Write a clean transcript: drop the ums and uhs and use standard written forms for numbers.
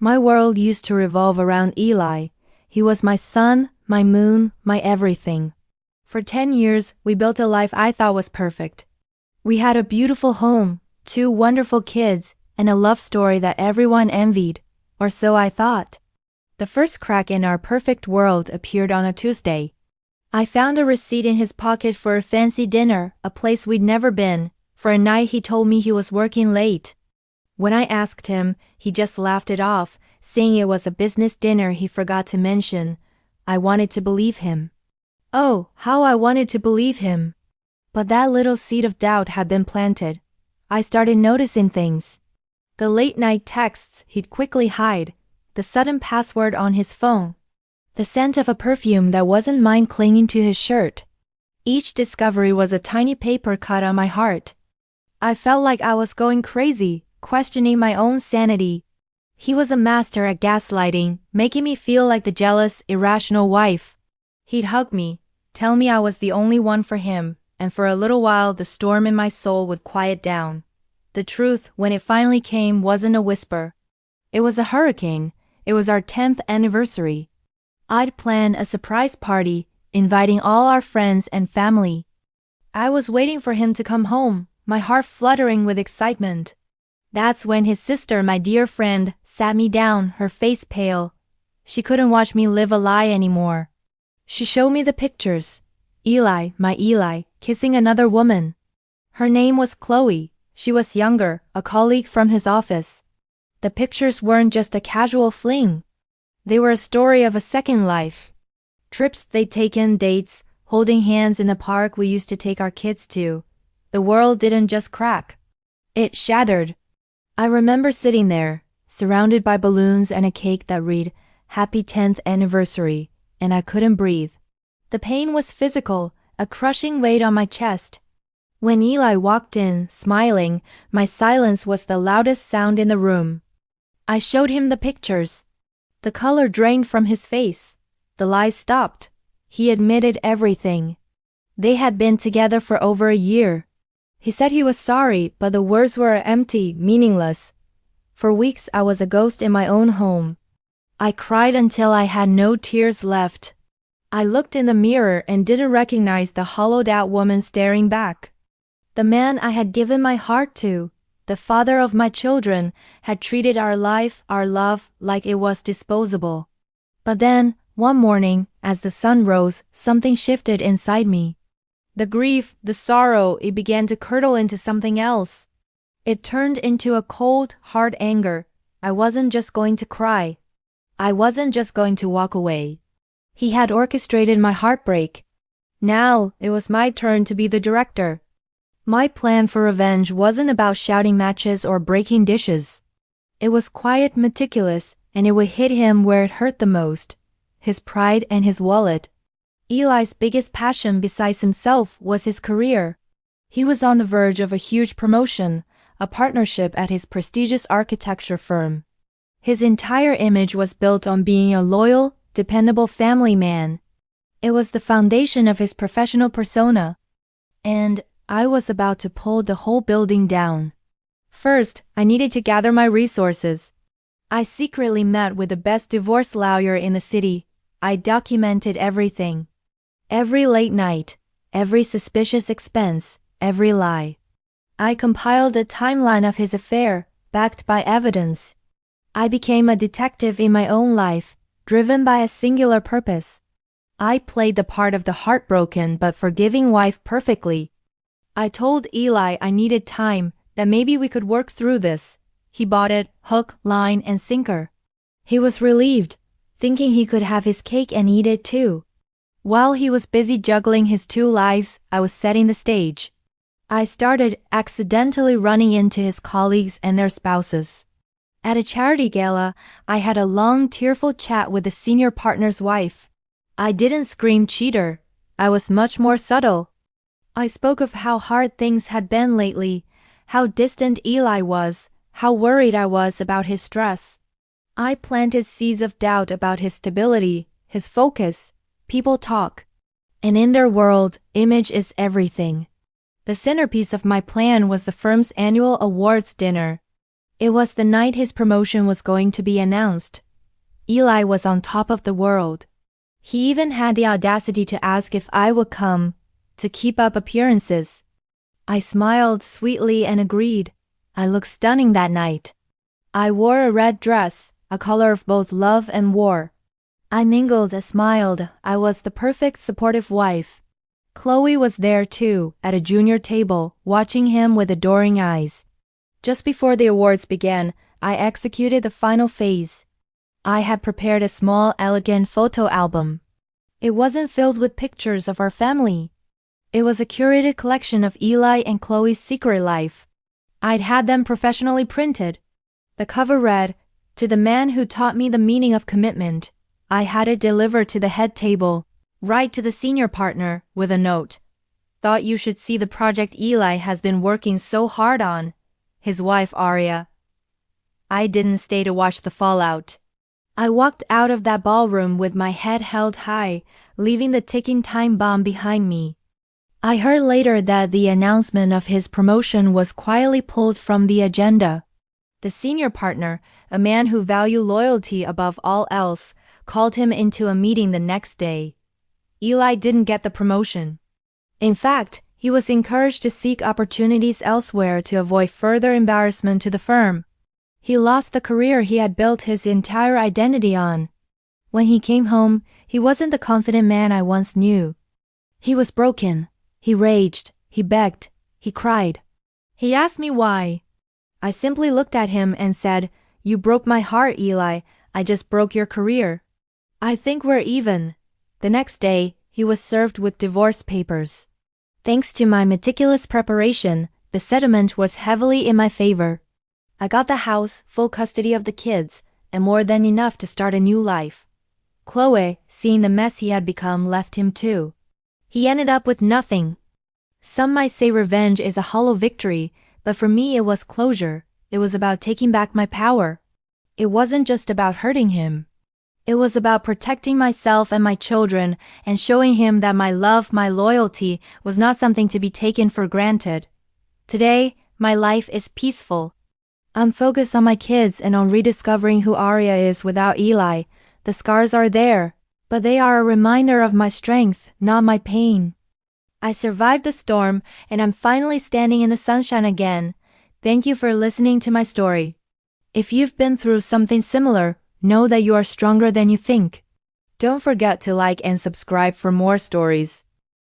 My world used to revolve around Eli. He was my sun, my moon, my everything. For 10 years, we built a life I thought was perfect. We had a beautiful home, 2 wonderful kids, and a love story that everyone envied, or so I thought. The first crack in our perfect world appeared on a Tuesday. I found a receipt in his pocket for a fancy dinner, a place we'd never been. For a night he told me he was working late. When I asked him, he just laughed it off, saying it was a business dinner he forgot to mention. I wanted to believe him. Oh, how I wanted to believe him. But that little seed of doubt had been planted. I started noticing things. The late-night texts he'd quickly hide, the sudden password on his phone, the scent of a perfume that wasn't mine clinging to his shirt. Each discovery was a tiny paper cut on my heart. I felt like I was going crazy, questioning my own sanity. He was a master at gaslighting, making me feel like the jealous, irrational wife. He'd hug me, tell me I was the only one for him, and for a little while the storm in my soul would quiet down. The truth, when it finally came, wasn't a whisper. It was a hurricane. It was our 10th anniversary. I'd planned a surprise party, inviting all our friends and family. I was waiting for him to come home, my heart fluttering with excitement. That's when his sister, my dear friend, sat me down, her face pale. She couldn't watch me live a lie anymore. She showed me the pictures. Eli, my Eli, kissing another woman. Her name was Chloe. She was younger, a colleague from his office. The pictures weren't just a casual fling. They were a story of a second life. Trips they'd taken, dates, holding hands in a park we used to take our kids to. The world didn't just crack. It shattered. I remember sitting there, surrounded by balloons and a cake that read, "Happy 10th anniversary," and I couldn't breathe. The pain was physical, a crushing weight on my chest. When Eli walked in, smiling, my silence was the loudest sound in the room. I showed him the pictures. The color drained from his face. The lies stopped. He admitted everything. They had been together for over a year. He said he was sorry, but the words were empty, meaningless. For weeks I was a ghost in my own home. I cried until I had no tears left. I looked in the mirror and didn't recognize the hollowed-out woman staring back. The man I had given my heart to, the father of my children, had treated our life, our love, like it was disposable. But then, one morning, as the sun rose, something shifted inside me. The grief, the sorrow, it began to curdle into something else. It turned into a cold, hard anger. I wasn't just going to cry. I wasn't just going to walk away. He had orchestrated my heartbreak. Now, it was my turn to be the director. My plan for revenge wasn't about shouting matches or breaking dishes. It was quiet, meticulous, and it would hit him where it hurt the most. His pride and his wallet. Eli's biggest passion besides himself was his career. He was on the verge of a huge promotion, a partnership at his prestigious architecture firm. His entire image was built on being a loyal, dependable family man. It was the foundation of his professional persona. And I was about to pull the whole building down. First, I needed to gather my resources. I secretly met with the best divorce lawyer in the city. I documented everything. Every late night, every suspicious expense, every lie. I compiled a timeline of his affair, backed by evidence. I became a detective in my own life, driven by a singular purpose. I played the part of the heartbroken but forgiving wife perfectly. I told Eli I needed time, that maybe we could work through this. He bought it, hook, line, and sinker. He was relieved, thinking he could have his cake and eat it too. While he was busy juggling his 2 lives, I was setting the stage. I started accidentally running into his colleagues and their spouses. At a charity gala, I had a long, tearful chat with the senior partner's wife. I didn't scream cheater. I was much more subtle. I spoke of how hard things had been lately, how distant Eli was, how worried I was about his stress. I planted seeds of doubt about his stability, his focus. People talk. And in their world, image is everything. The centerpiece of my plan was the firm's annual awards dinner. It was the night his promotion was going to be announced. Eli was on top of the world. He even had the audacity to ask if I would come, to keep up appearances. I smiled sweetly and agreed. I looked stunning that night. I wore a red dress, a color of both love and war. I mingled and smiled. I was the perfect supportive wife. Chloe was there too, at a junior table, watching him with adoring eyes. Just before the awards began, I executed the final phase. I had prepared a small, elegant photo album. It wasn't filled with pictures of our family. It was a curated collection of Eli and Chloe's secret life. I'd had them professionally printed. The cover read, "To the man who taught me the meaning of commitment." I had it delivered to the head table, right to the senior partner, with a note. "Thought you should see the project Eli has been working so hard on." His wife Aria. I didn't stay to watch the fallout. I walked out of that ballroom with my head held high, leaving the ticking time bomb behind me. I heard later that the announcement of his promotion was quietly pulled from the agenda. The senior partner, a man who valued loyalty above all else, called him into a meeting the next day. Eli didn't get the promotion. In fact, he was encouraged to seek opportunities elsewhere to avoid further embarrassment to the firm. He lost the career he had built his entire identity on. When he came home, he wasn't the confident man I once knew. He was broken. He raged. He begged. He cried. He asked me why. I simply looked at him and said, "You broke my heart, Eli. I just broke your career. I think we're even." The next day, he was served with divorce papers. Thanks to my meticulous preparation, the settlement was heavily in my favor. I got the house, full custody of the kids, and more than enough to start a new life. Chloe, seeing the mess he had become, left him too. He ended up with nothing. Some might say revenge is a hollow victory, but for me it was closure. It was about taking back my power. It wasn't just about hurting him. It was about protecting myself and my children and showing him that my love, my loyalty, was not something to be taken for granted. Today, my life is peaceful. I'm focused on my kids and on rediscovering who Aria is without Eli. The scars are there, but they are a reminder of my strength, not my pain. I survived the storm, and I'm finally standing in the sunshine again. Thank you for listening to my story. If you've been through something similar, know that you are stronger than you think. Don't forget to like and subscribe for more stories.